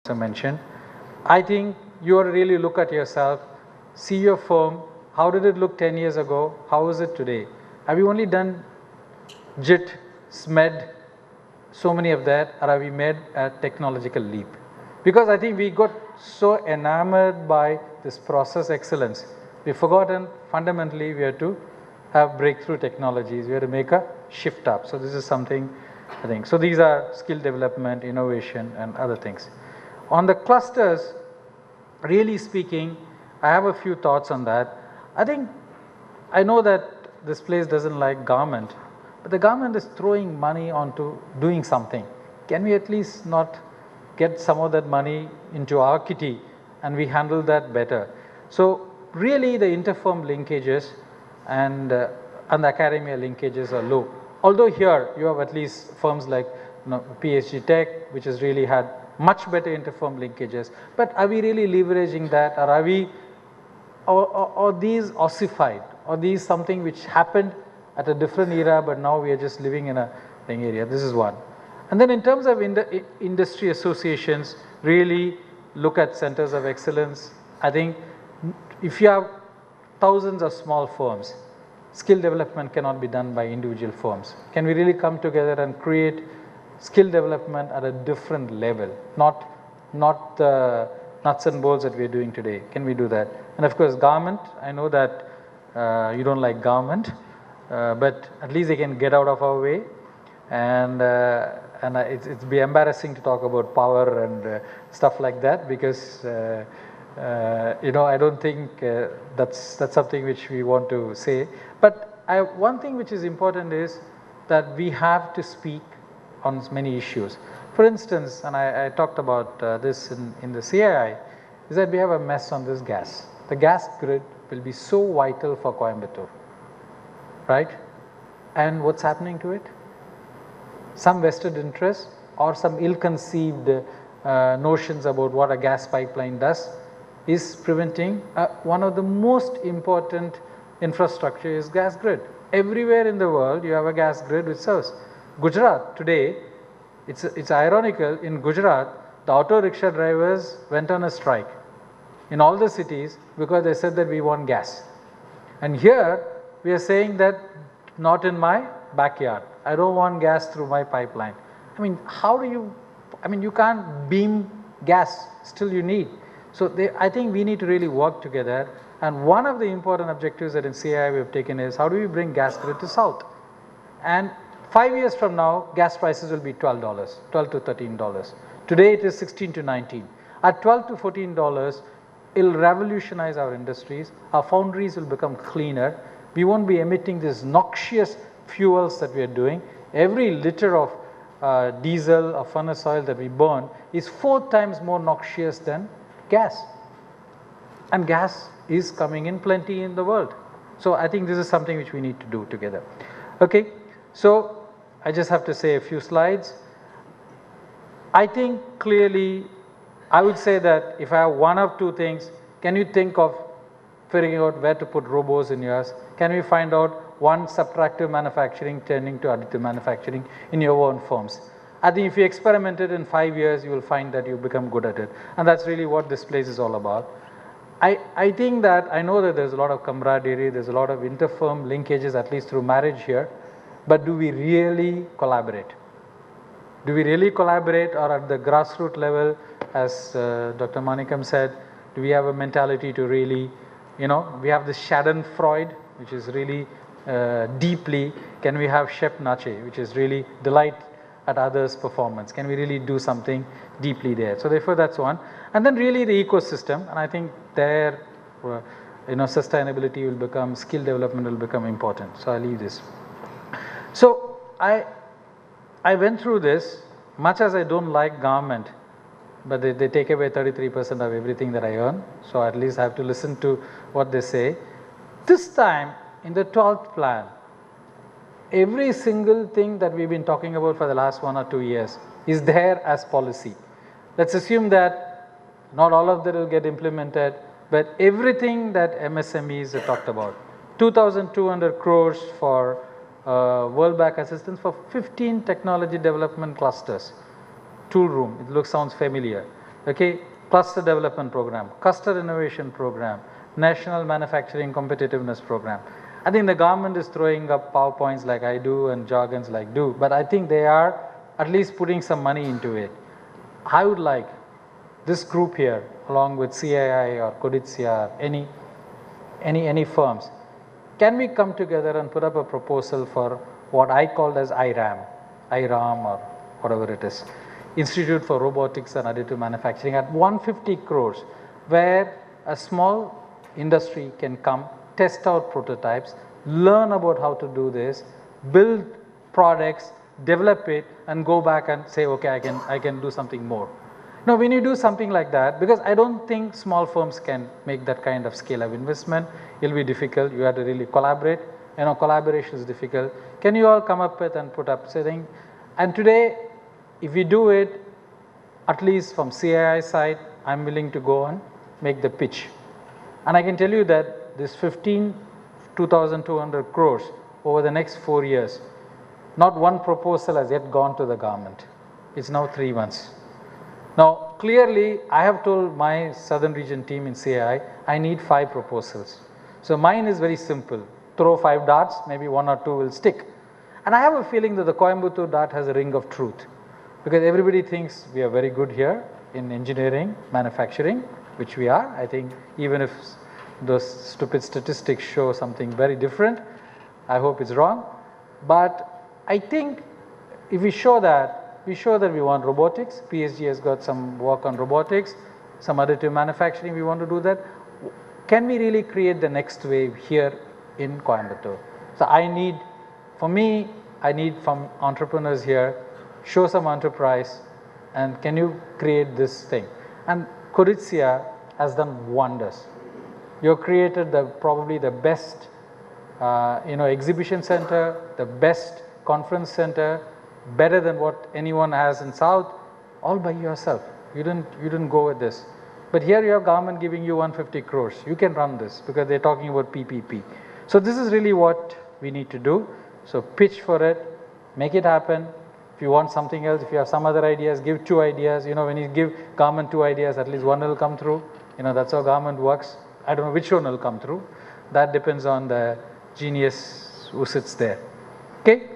I mentioned. I think you ought to really look at yourself, see your firm, how did it look 10 years ago, how is it today? Have you only done JIT, SMED, so many of that, or have we made a technological leap? Because I think we got so enamored by this process excellence, we've forgotten fundamentally we have to have breakthrough technologies, we have to make a shift up. So this is something I think. So these are skill development, innovation and other things. On the clusters, really speaking, I have a few thoughts on that. I know that this place doesn't like government, but the government is throwing money onto doing something. Can we at least not get some of that money into our kitty and we handle that better? So really the interfirm linkages and the academia linkages are low. Although here you have at least firms like PhD Tech, which has really had much better interfirm linkages, but are we really leveraging that, or are we, or these ossified, or these something which happened at a different era, but now we are just living in a thing area? This is one. And then in terms of industry associations, really look at centers of excellence. I think if you have thousands of small firms, skill development cannot be done by individual firms. Can we really come together and create skill development at a different level, not the nuts and bolts that we are doing today? Can we do that? And of course government, I know that you don't like government, but at least they can get out of our way, and it's be embarrassing to talk about power and stuff like that, because I don't think that's something which we want to say. But one thing which is important is that we have to speak on many issues. For instance, and I talked about this in the CII, is that we have a mess on this gas. The gas grid will be so vital for Coimbatore, right? And what's happening to it? Some vested interest or some ill-conceived notions about what a gas pipeline does is preventing one of the most important infrastructure is gas grid. Everywhere in the world you have a gas grid which serves. Gujarat today, it's ironical, in Gujarat the auto rickshaw drivers went on a strike in all the cities because they said that we want gas. And here we are saying that not in my backyard, I don't want gas through my pipeline. I mean, how do you, you can't beam gas, still you need. So I think we need to really work together, and one of the important objectives that in CII we have taken is how do we bring gas grid to south. And 5 years from now gas prices will be $12 to $13. Today it is 16 to 19. At $12 to $14 it will revolutionize our industries, our foundries will become cleaner, we won't be emitting these noxious fuels that we are doing. Every liter of diesel or furnace oil that we burn is 4 times more noxious than gas, and gas is coming in plenty in the world. So I think this is something which we need to do together. Okay, so I just have to say a few slides. I think clearly I would say that if I have one of two things, can you think of figuring out where to put robos in yours? Can we find out one subtractive manufacturing turning to additive manufacturing in your own firms? I think if you experiment it in 5 years, you will find that you become good at it. And that's really what this place is all about. I think that, I know that there's a lot of camaraderie, there's a lot of interfirm linkages, at least through marriage here, but do we really collaborate? Do we really collaborate, or at the grassroots level, as Dr. Manikam said, do we have a mentality to really, we have this Schadenfreude, which is really deeply, can we have Shep Nache, which is really delight at others' performance? Can we really do something deeply there? So therefore that's one. And then really the ecosystem, and I think there sustainability will become, skill development will become important. So I'll leave this. So I went through this, much as I don't like government, but they take away 33% of everything that I earn, so at least I have to listen to what they say. This time in the 12th plan, every single thing that we've been talking about for the last 1 or 2 years is there as policy. Let's assume that not all of that will get implemented, but everything that MSMEs have talked about. 2,200 crores for World Bank assistance for 15 technology development clusters. Tool room, sounds familiar. Okay, cluster development program, cluster innovation program, national manufacturing competitiveness program. I think the government is throwing up PowerPoints like I do and jargons like do, but I think they are at least putting some money into it. I would like this group here, along with CII or Codizia, any firms, can we come together and put up a proposal for what I called as IRAM or whatever it is, Institute for Robotics and Additive Manufacturing at 150 crores, where a small industry can come, test out prototypes, learn about how to do this, build products, develop it, and go back and say, okay, I can do something more. Now, when you do something like that, because I don't think small firms can make that kind of scale of investment, it'll be difficult. You have to really collaborate. You know, collaboration is difficult. Can you all come up with and put up something? And today, if we do it, at least from CII side, I'm willing to go and make the pitch. And I can tell you that this 2,200 crores over the next 4 years, not one proposal has yet gone to the government. It's now 3 months. Now, clearly, I have told my southern region team in CII, I need 5 proposals. So mine is very simple. Throw 5 darts, maybe 1 or 2 will stick. And I have a feeling that the Coimbatore dart has a ring of truth, because everybody thinks we are very good here in engineering, manufacturing, which we are. I think even if those stupid statistics show something very different, I hope it's wrong. But I think if we show that we want robotics. PSG has got some work on robotics, some additive manufacturing, we want to do that. Can we really create the next wave here in Coimbatore? So for me, I need from entrepreneurs here, show some enterprise, and can you create this thing? And Codizia has done wonders. You have created probably the best exhibition center, the best conference center, better than what anyone has in South, all by yourself. You didn't go with this. But here you have government giving you 150 crores. You can run this because they're talking about PPP. So this is really what we need to do. So pitch for it, make it happen. If you want something else, if you have some other ideas, give 2 ideas. You know, when you give government 2 ideas, at least 1 will come through. You know, that's how government works. I don't know which one will come through. That depends on the genius who sits there. Okay?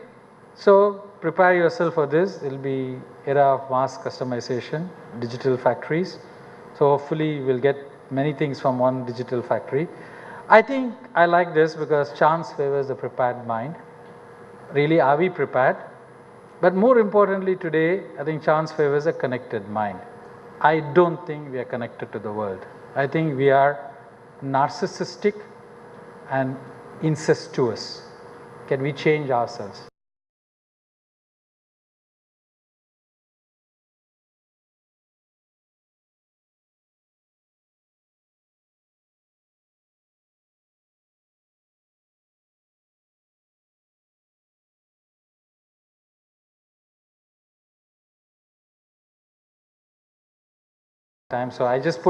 So prepare yourself for this. It will be era of mass customization, digital factories. So hopefully we'll get many things from one digital factory. I think I like this because chance favors the prepared mind. Really, are we prepared? But more importantly today, I think chance favors a connected mind. I don't think we are connected to the world. I think we are narcissistic and incestuous. Can we change ourselves? So I just put